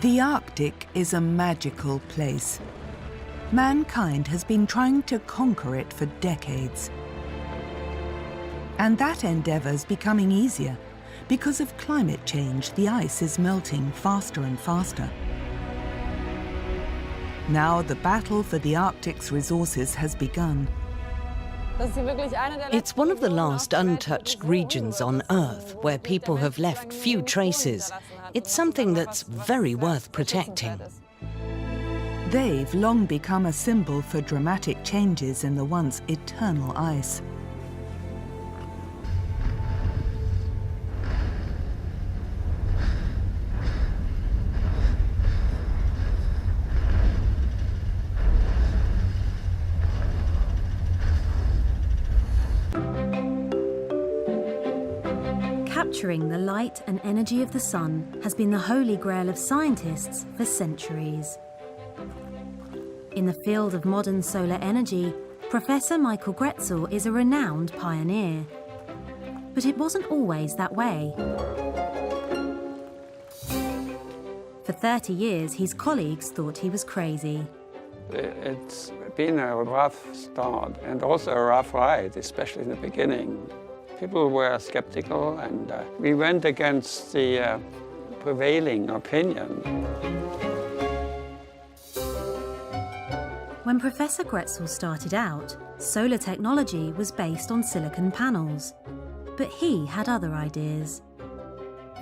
The Arctic is a magical place. Mankind has been trying to conquer it for decades. And that endeavor's becoming easier. Because of climate change, the ice is melting faster and faster. Now the battle for the Arctic's resources has begun. It's one of the last untouched regions on Earth where people have left few traces. It's something that's very worth protecting. They've long become a symbol for dramatic changes in the once eternal ice. Capturing the light and energy of the sun has been the holy grail of scientists for centuries. In the field of modern solar energy, Professor Michael Gretzel is a renowned pioneer. But it wasn't always that way. For 30 years, his colleagues thought he was crazy. It's been a rough start and also a rough ride, especially in the beginning. People were skeptical, and we went against the prevailing opinion. When Professor Gretzel started out, solar technology was based on silicon panels. But he had other ideas.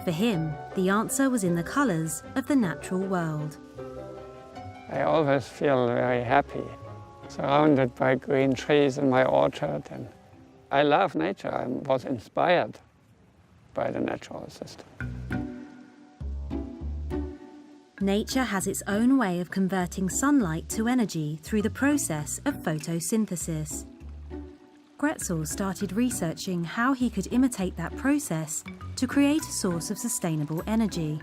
For him, the answer was in the colours of the natural world. I always feel very happy, surrounded by green trees in my orchard. And I love nature. I was inspired by the natural system. Nature has its own way of converting sunlight to energy through the process of photosynthesis. Gretzel started researching how he could imitate that process to create a source of sustainable energy.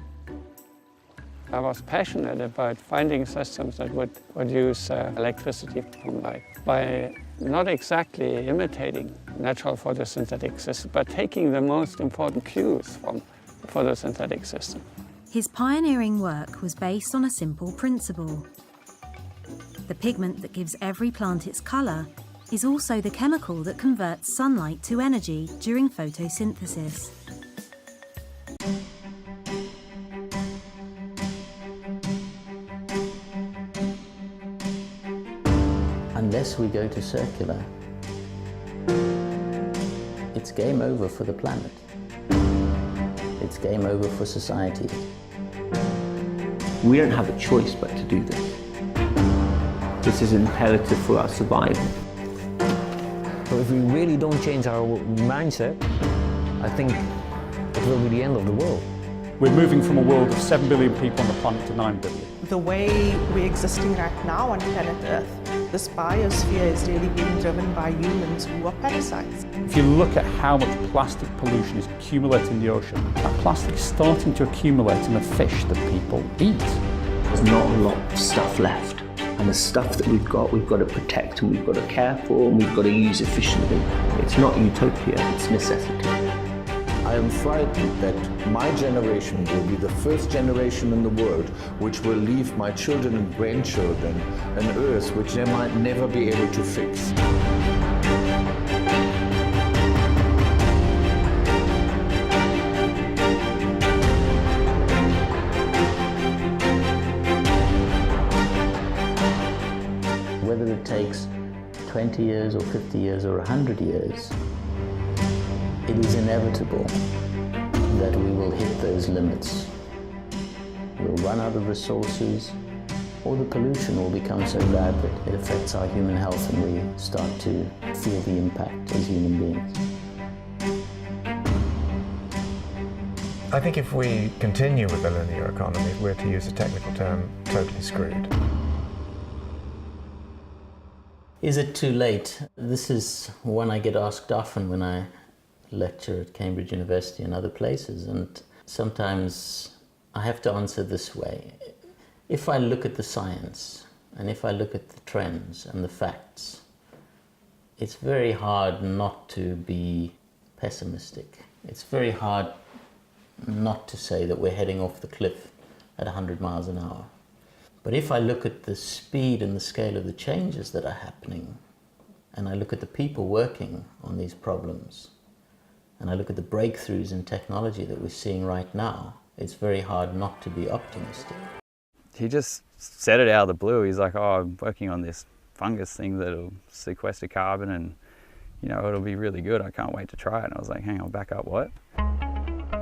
I was passionate about finding systems that would produce electricity from light by not exactly imitating natural photosynthetic systems, but taking the most important cues from the photosynthetic system. His pioneering work was based on a simple principle. The pigment that gives every plant its colour is also the chemical that converts sunlight to energy during photosynthesis. Unless we go to circular, it's game over for the planet. It's game over for society. We don't have a choice but to do this. This is imperative for our survival. So if we really don't change our mindset, I think it will be the end of the world. We're moving from a world of 7 billion people on the planet to 9 billion. The way we're existing right now on planet Earth, this biosphere is really being driven by humans who are parasites. If you look at how much plastic pollution is accumulating in the ocean, that plastic is starting to accumulate in the fish that people eat. There's not a lot of stuff left. And the stuff that we've got to protect, and we've got to care for, and we've got to use efficiently. It's not utopia, it's necessity. I am frightened that my generation will be the first generation in the world which will leave my children and grandchildren an earth which they might never be able to fix. Whether it takes 20 years or 50 years or 100 years, it is inevitable that we will hit those limits. We'll run out of resources, or the pollution will become so bad that it affects our human health and we start to feel the impact as human beings. I think if we continue with the linear economy, we're, to use a technical term, totally screwed. Is it too late? This is one I get asked often when I lecture at Cambridge University and other places, and sometimes I have to answer this way. If I look at the science and if I look at the trends and the facts, it's very hard not to be pessimistic. It's very hard not to say that we're heading off the cliff at 100 miles an hour. But if I look at the speed and the scale of the changes that are happening, and I look at the people working on these problems, and I look at the breakthroughs in technology that we're seeing right now, it's very hard not to be optimistic. He just said it out of the blue. He's like, oh, I'm working on this fungus thing that'll sequester carbon and, you know, it'll be really good. I can't wait to try it. And I was like, hang on, back up, what?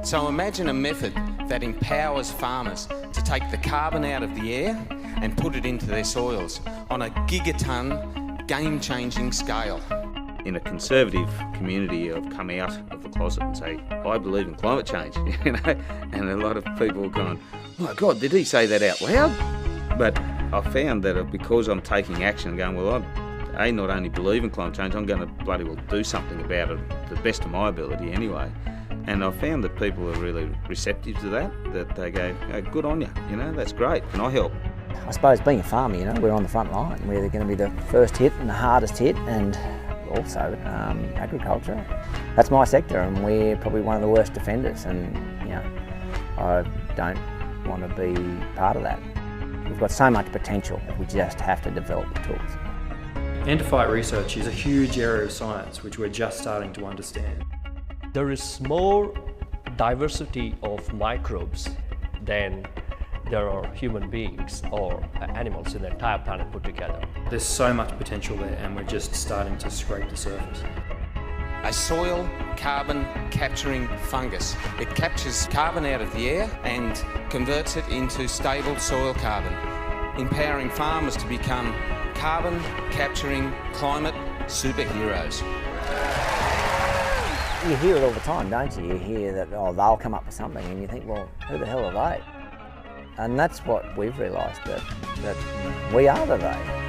So imagine a method that empowers farmers to take the carbon out of the air and put it into their soils on a gigaton, game-changing scale. In a conservative community, I've come out of the closet and say, I believe in climate change, you know, and a lot of people are going, oh my God, did he say that out loud? But I found that because I'm taking action and going, well, I not only believe in climate change, I'm going to bloody well do something about it to the best of my ability anyway. And I found that people are really receptive to that they go, oh, good on you, you know, that's great, can I help? I suppose being a farmer, you know, we're on the front line. We're going to be the first hit and the hardest hit, and also agriculture. That's my sector, and we're probably one of the worst offenders, and you know, I don't want to be part of that. We've got so much potential, we just have to develop the tools. Endophyte research is a huge area of science which we're just starting to understand. There is more diversity of microbes than there are human beings or animals in the entire planet put together. There's so much potential there, and we're just starting to scrape the surface. A soil carbon capturing fungus. It captures carbon out of the air and converts it into stable soil carbon, empowering farmers to become carbon capturing climate superheroes. You hear it all the time, don't you? You hear that, oh, they'll come up with something, and you think, well, who the hell are they? And that's what we've realised, that we are the they.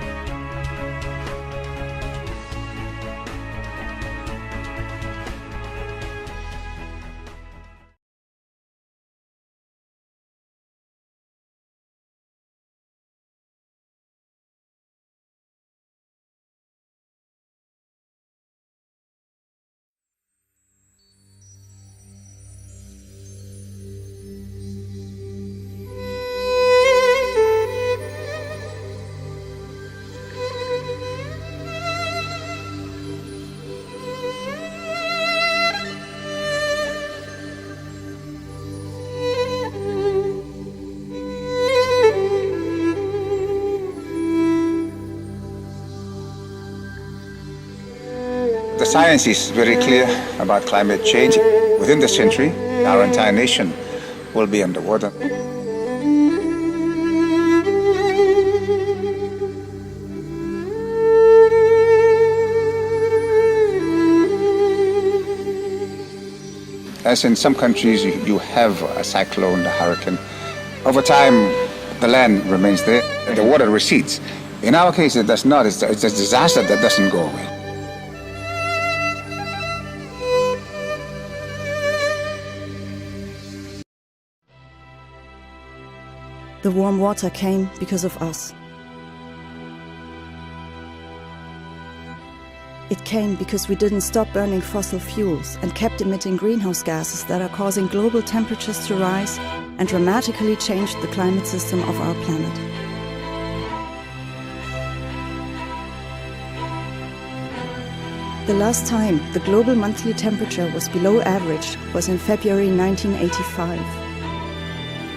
The science is very clear about climate change. Within the century, our entire nation will be underwater. As in some countries, you have a cyclone, a hurricane. Over time, the land remains there, the water recedes. In our case, it does not. It's a disaster that doesn't go away. The warm water came because of us. It came because we didn't stop burning fossil fuels and kept emitting greenhouse gases that are causing global temperatures to rise and dramatically changed the climate system of our planet. The last time the global monthly temperature was below average was in February 1985.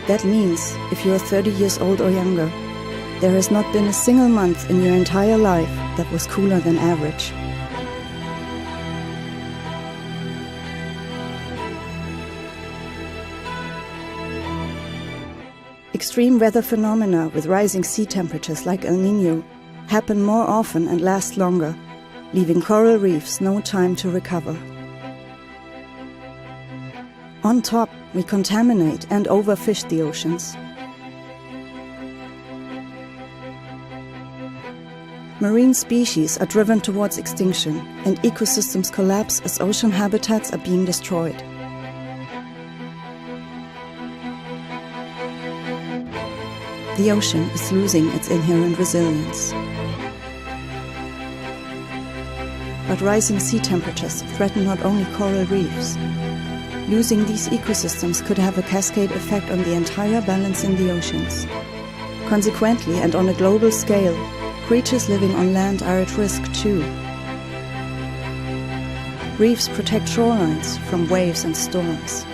That means, if you are 30 years old or younger, there has not been a single month in your entire life that was cooler than average. Extreme weather phenomena with rising sea temperatures like El Niño happen more often and last longer, leaving coral reefs no time to recover. On top, we contaminate and overfish the oceans. Marine species are driven towards extinction, and ecosystems collapse as ocean habitats are being destroyed. The ocean is losing its inherent resilience. But rising sea temperatures threaten not only coral reefs. Losing these ecosystems could have a cascade effect on the entire balance in the oceans. Consequently, and on a global scale, creatures living on land are at risk too. Reefs protect shorelines from waves and storms.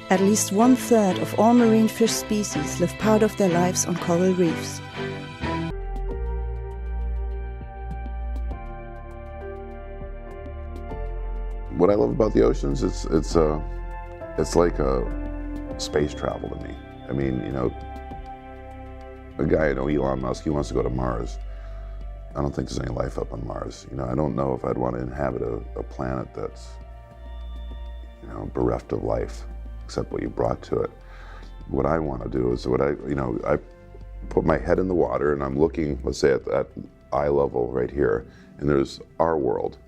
At least 1/3 of all marine fish species live part of their lives on coral reefs. What I love about the oceans, it's like a space travel to me. I mean, you know, a guy I know, Elon Musk, he wants to go to Mars. I don't think there's any life up on Mars. You know, I don't know if I'd want to inhabit a planet that's, you know, bereft of life, except what you brought to it. What I want to do is I put my head in the water and I'm looking, let's say at eye level right here, and there's our world.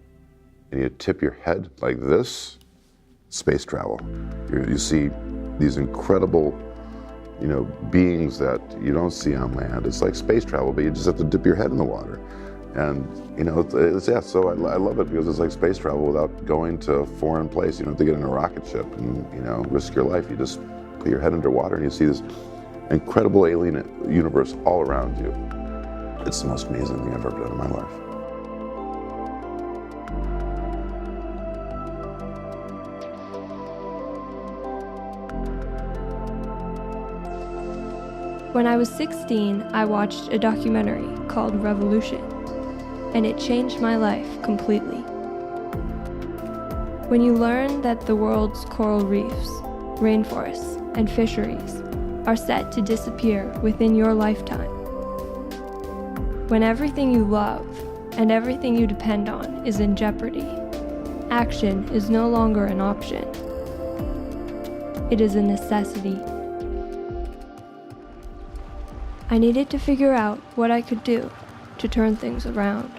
And you tip your head like this, space travel. You see these incredible, you know, beings that you don't see on land. It's like space travel, but you just have to dip your head in the water. And, you know, so I love it because it's like space travel without going to a foreign place. You don't have to get in a rocket ship and, you know, risk your life. You just put your head underwater and you see this incredible alien universe all around you. It's the most amazing thing I've ever done in my life. When I was 16, I watched a documentary called Revolution, and it changed my life completely. When you learn that the world's coral reefs, rainforests, and fisheries are set to disappear within your lifetime, when everything you love and everything you depend on is in jeopardy, action is no longer an option. It is a necessity. I needed to figure out what I could do to turn things around.